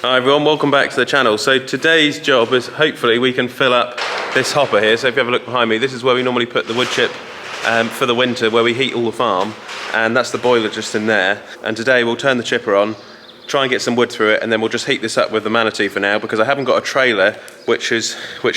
Hi everyone, welcome back to the channel. So today's job is hopefully we can fill up this hopper here. So if you have a look behind me, this is where we normally put the wood chip for the winter, where we heat all the farm, and that's the boiler just in there. And today we'll turn the chipper on, try and get some wood through it, and then we'll just heat this up with the Manatee for now, because I haven't got a trailer which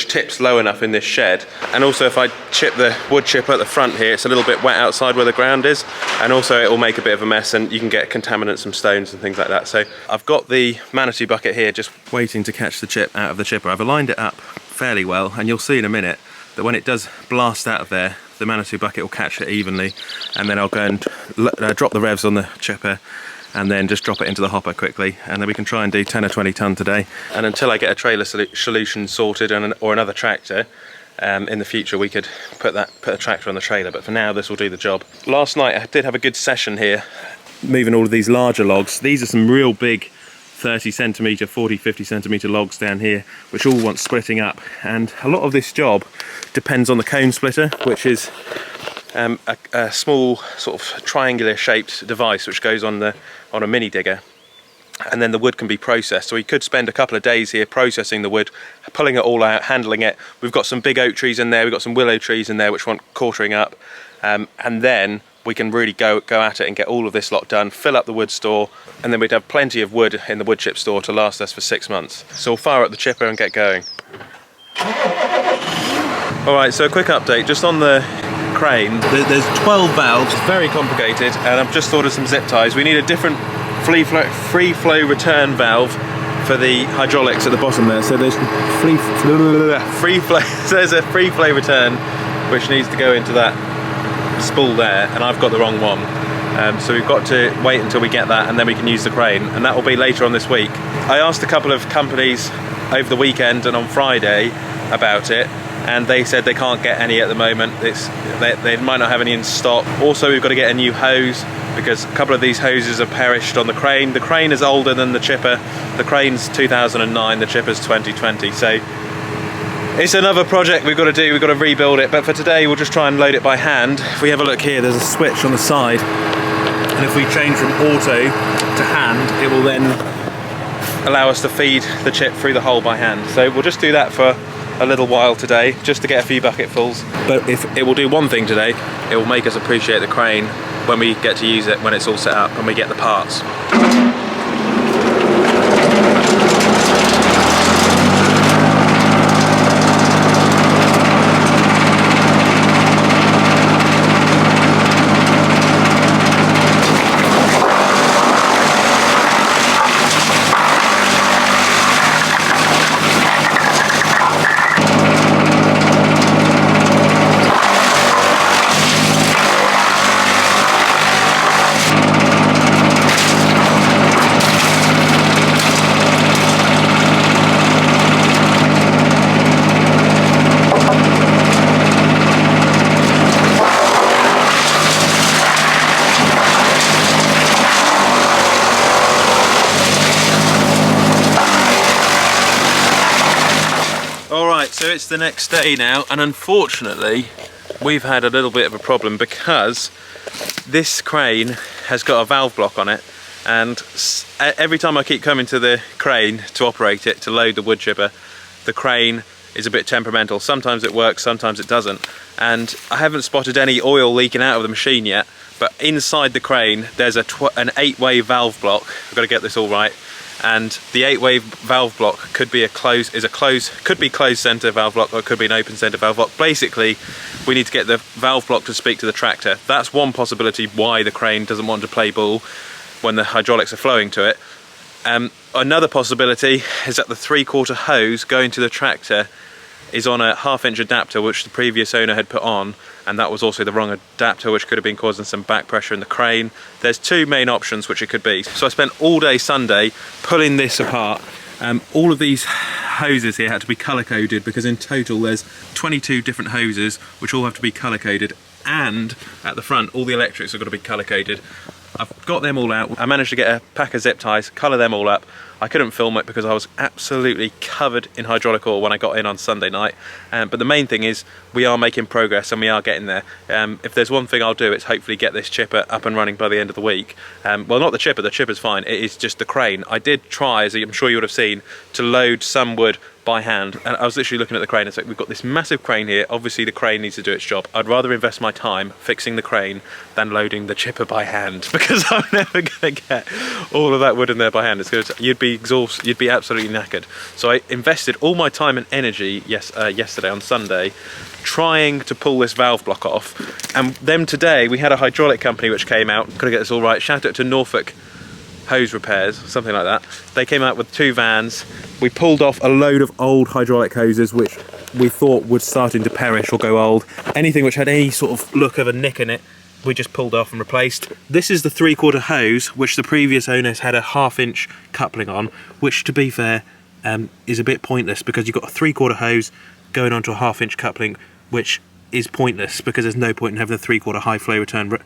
tips low enough in this shed. And also if I chip the wood chip at the front here, it's a little bit wet outside where the ground is, and also it will make a bit of a mess and you can get contaminants from stones and things like that. So I've got the Manatee bucket here just waiting to catch the chip out of the chipper. I've aligned it up fairly well, and you'll see in a minute that when it does blast out of there, the Manatee bucket will catch it evenly, and then I'll go and drop the revs on the chipper and then just drop it into the hopper quickly, and then we can try and do 10 or 20 tonne today. And until I get a trailer solution sorted or another tractor, in the future we could put a tractor on the trailer, but for now this will do the job. Last night I did have a good session here, moving all of these larger logs. These are some real big 30 centimetre, 40, 50 centimetre logs down here, which all want splitting up. And a lot of this job depends on the cone splitter, which is a small sort of triangular shaped device which goes on a mini digger, and then the wood can be processed. So we could spend a couple of days here processing the wood, pulling it all out, handling it. We've got some big oak trees in there, we've got some willow trees in there which want quartering up, and then we can really go at it and get all of this lot done, fill up the wood store, and then we'd have plenty of wood in the wood chip store to last us for 6 months. So we'll fire up the chipper and get going. Alright, so a quick update just on the crane. There's 12 valves, it's very complicated, and I've just thought of some zip ties. We need a different free flow return valve for the hydraulics at the bottom there. So there's there's a free flow return which needs to go into that spool there, and I've got the wrong one. So we've got to wait until we get that, and then we can use the crane, and that will be later on this week. I asked a couple of companies over the weekend and on Friday about it, and they said they can't get any at the moment. They might not have any in stock. Also, we've got to get a new hose because a couple of these hoses have perished on the crane. The crane is older than the chipper. The crane's 2009, the chipper's 2020. So it's another project we've got to do. We've got to rebuild it. But for today, we'll just try and load it by hand. If we have a look here, there's a switch on the side, and if we change from auto to hand, it will then allow us to feed the chip through the hole by hand. So we'll just do that for a little while today, just to get a few bucketfuls. But if it will do one thing today, it will make us appreciate the crane when we get to use it, when it's all set up and we get the parts. So it's the next day now, and unfortunately we've had a little bit of a problem because this crane has got a valve block on it, and every time I keep coming to the crane to operate it, to load the wood chipper, the crane is a bit temperamental. Sometimes it works, sometimes it doesn't, and I haven't spotted any oil leaking out of the machine yet, but inside the crane there's an 8-way valve block. I've got to get this all right. And the 8-way valve block could be closed center valve block, or it could be an open center valve block. Basically, we need to get the valve block to speak to the tractor. That's one possibility why the crane doesn't want to play ball when the hydraulics are flowing to it. Another possibility is that the 3/4 hose going to the tractor is on a 1/2-inch adapter which the previous owner had put on, and that was also the wrong adapter, which could have been causing some back pressure in the crane. There's two main options which it could be. So I spent all day Sunday pulling this apart. All of these hoses here had to be colour coded because in total there's 22 different hoses which all have to be colour coded, and at the front all the electrics have got to be colour coded. I've got them all out. I managed to get a pack of zip ties, colour them all up. I couldn't film it because I was absolutely covered in hydraulic oil when I got in on Sunday night. But the main thing is we are making progress and we are getting there. If there's one thing I'll do, it's hopefully get this chipper up and running by the end of the week. Well, not the chipper's fine, it is just the crane. I did try, as I'm sure you would have seen, to load some wood by hand, and I was literally looking at the crane and saying, we've got this massive crane here, obviously the crane needs to do its job. I'd rather invest my time fixing the crane than loading the chipper by hand, because I'm never going to get all of that wood in there by hand. It's gonna, you'd be exhausted, you'd be absolutely knackered. So I invested all my time and energy yesterday on Sunday trying to pull this valve block off, and then today we had a hydraulic company which came out, gotta get this all right, shout out to Norfolk Hose Repairs, something like that. They came out with 2 vans. We pulled off a load of old hydraulic hoses which we thought were starting to perish or go old. Anything which had any sort of look of a nick in it, we just pulled off and replaced. This is the 3/4 hose which the previous owners had a 1/2 inch coupling on, which to be fair is a bit pointless because you've got a 3/4 hose going onto a 1/2 inch coupling, which is pointless because there's no point in having a 3/4 high flow return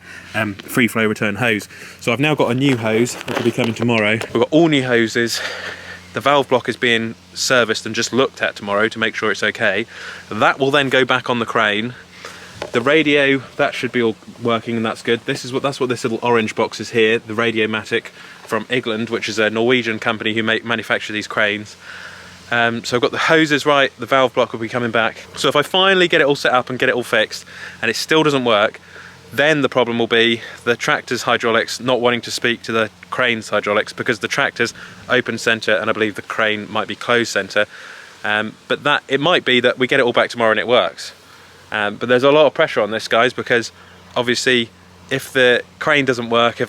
free flow return hose. So I've now got a new hose which will be coming tomorrow. We've got all new hoses. The valve block is being serviced and just looked at tomorrow to make sure it's okay. That will then go back on the crane. The radio, that should be all working and that's good. That's what this little orange box is here, the Radiomatic from England, which is a Norwegian company who manufacture these cranes. So I've got the hoses right, the valve block will be coming back. So if I finally get it all set up and get it all fixed and it still doesn't work, then the problem will be the tractor's hydraulics not wanting to speak to the crane's hydraulics, because the tractor's open centre and I believe the crane might be closed centre. But that it might be that we get it all back tomorrow and it works. But there's a lot of pressure on this, guys, because obviously if the crane doesn't work, if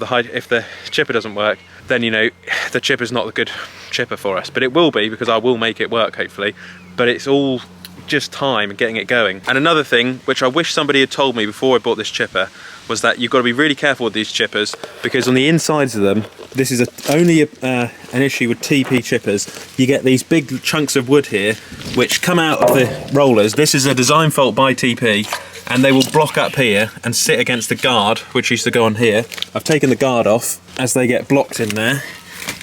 the chipper doesn't work, then you know the chipper's not the good chipper for us. But it will be, because I will make it work hopefully. But it's all just time and getting it going. And another thing which I wish somebody had told me before I bought this chipper was that you've got to be really careful with these chippers, because on the insides of them, this is only an issue with TP chippers. You get these big chunks of wood here which come out of the rollers. This is a design fault by TP, and they will block up here and sit against the guard which used to go on here. I've taken the guard off as they get blocked in there,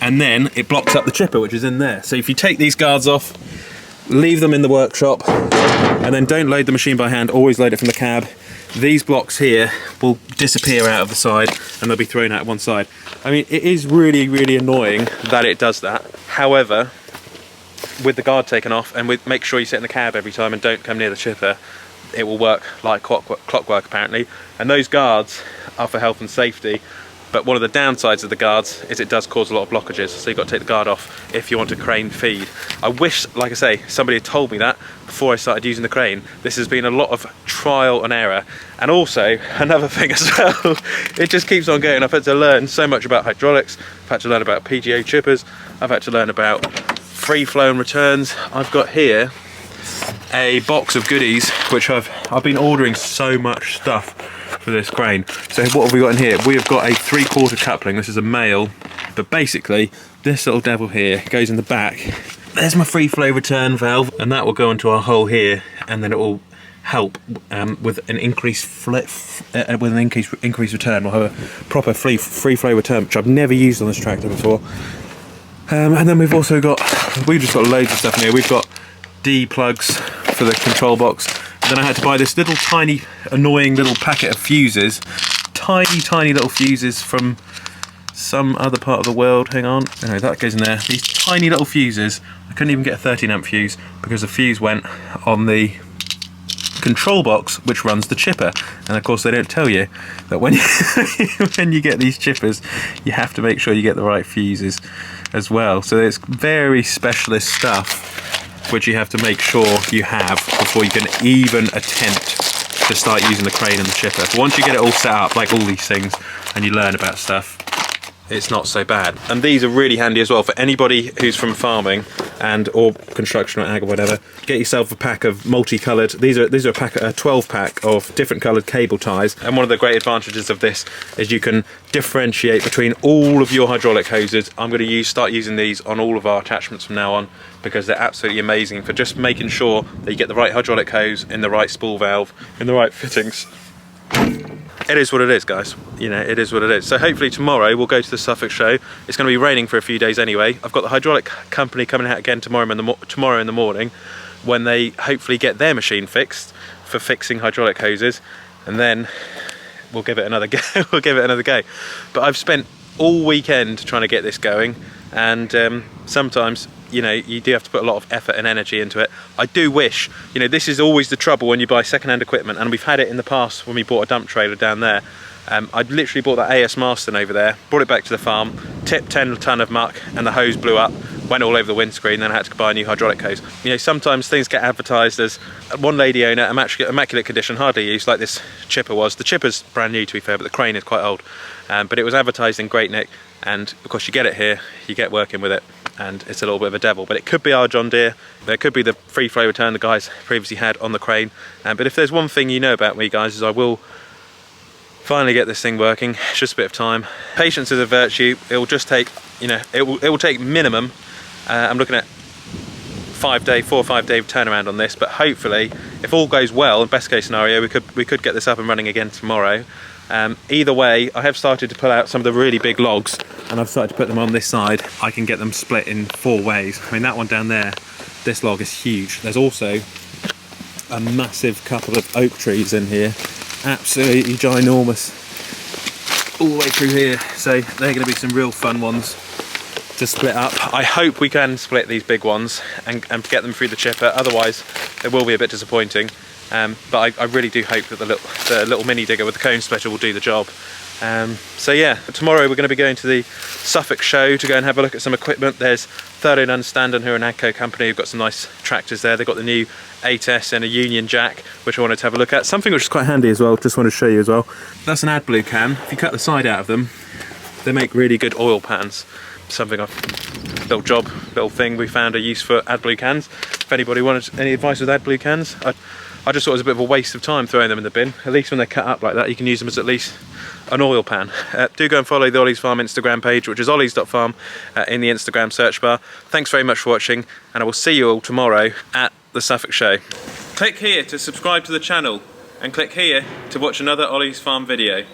and then it blocks up the chipper which is in there. So if you take these guards off, leave them in the workshop, and then don't load the machine by hand, always load it from the cab, these blocks here will disappear out of the side and they'll be thrown out one side. I mean, it is really, really annoying that it does that. However, with the guard taken off, and make sure you sit in the cab every time and don't come near the chipper, it will work like clockwork apparently. And those guards are for health and safety, but one of the downsides of the guards is it does cause a lot of blockages, so you've got to take the guard off if you want a crane feed. I wish, like I say, somebody had told me that before I started using the crane. This has been a lot of trial and error. And also, another thing as well, it just keeps on going. I've had to learn so much about hydraulics, I've had to learn about PGO chippers, I've had to learn about free flow and returns. I've got here a box of goodies which I've been ordering so much stuff for this crane. So what have we got in here? We have got a 3/4 coupling. This is a male, but basically this little devil here goes in the back. There's my free flow return valve, and that will go into our hole here, and then it will help with an increased increased return. We'll have a proper free flow return, which I've never used on this tractor before. And then we've just got loads of stuff in here. We've got D plugs for the control box. Then I had to buy this little tiny annoying little packet of fuses, tiny little fuses from some other part of the world. Hang on, anyway, that goes in there. These tiny little fuses, I couldn't even get a 13 amp fuse because the fuse went on the control box which runs the chipper. And of course they don't tell you that when when you get these chippers, you have to make sure you get the right fuses as well. So it's very specialist stuff which you have to make sure you have before you can even attempt to start using the crane and the chipper. But once you get it all set up, like all these things, and you learn about stuff, it's not so bad. And these are really handy as well for anybody who's from farming or construction or ag or whatever. Get yourself a pack of multicolored, these are a 12 pack of different colored cable ties. And one of the great advantages of this is you can differentiate between all of your hydraulic hoses. I'm going to start using these on all of our attachments from now on, because they're absolutely amazing for just making sure that you get the right hydraulic hose in the right spool valve, in the right fittings. it is what it is, guys. You know, it is what it is. So hopefully tomorrow we'll go to the Suffolk show. It's going to be raining for a few days anyway. I've got the hydraulic company coming out again tomorrow in the morning, when they hopefully get their machine fixed for fixing hydraulic hoses, and then we'll give it another go. We'll give it another go. But I've spent all weekend trying to get this going, and sometimes, you know, you do have to put a lot of effort and energy into it. I do wish, you know, this is always the trouble when you buy second-hand equipment, and we've had it in the past when we bought a dump trailer down there. I'd literally bought that AS Marston over there, brought it back to the farm, tipped 10 tonne of muck, and the hose blew up, went all over the windscreen, then I had to buy a new hydraulic hose. You know, sometimes things get advertised as one lady owner, immaculate condition, hardly used, like this chipper was. The chipper's brand new, to be fair, but the crane is quite old. But it was advertised in Great Nick, and of course you get it here, you get working with it, and it's a little bit of a devil. But it could be our John Deere, there could be the free flow return the guys previously had on the crane. But if there's one thing you know about me, guys, is I will finally get this thing working. It's just a bit of time. Patience is a virtue. It will just take, you know, it will take minimum, I'm looking at 4 or 5 day turnaround on this, but hopefully, if all goes well, in best case scenario, we could get this up and running again tomorrow. Either way, I have started to pull out some of the really big logs, and I've started to put them on this side. I can get them split in 4 ways. I mean, that one down there, this log is huge. There's also a massive couple of oak trees in here, absolutely ginormous, all the way through here. So they're going to be some real fun ones to split up. I hope we can split these big ones and get them through the chipper. Otherwise, it will be a bit disappointing. But I really do hope that the little mini digger with the cone splitter will do the job. So yeah, tomorrow we're going to be going to the Suffolk show to go and have a look at some equipment. There's Third and Understanding, who are an Agco company, who've got some nice tractors there. They've got the new 8S and a Union jack, which I wanted to have a look at. Something which is quite handy as well, just want to show you as well. That's an AdBlue can. If you cut the side out of them, they make really good oil pans. Something little thing we found a use for AdBlue cans. If anybody wanted any advice with AdBlue cans, I just thought it was a bit of a waste of time throwing them in the bin. At least when they're cut up like that, you can use them as at least an oil pan. Do go and follow the Olly's Farm Instagram page, which is ollies.farm in the Instagram search bar. Thanks very much for watching, and I will see you all tomorrow at the Suffolk show. Click here to subscribe to the channel, and click here to watch another Olly's Farm video.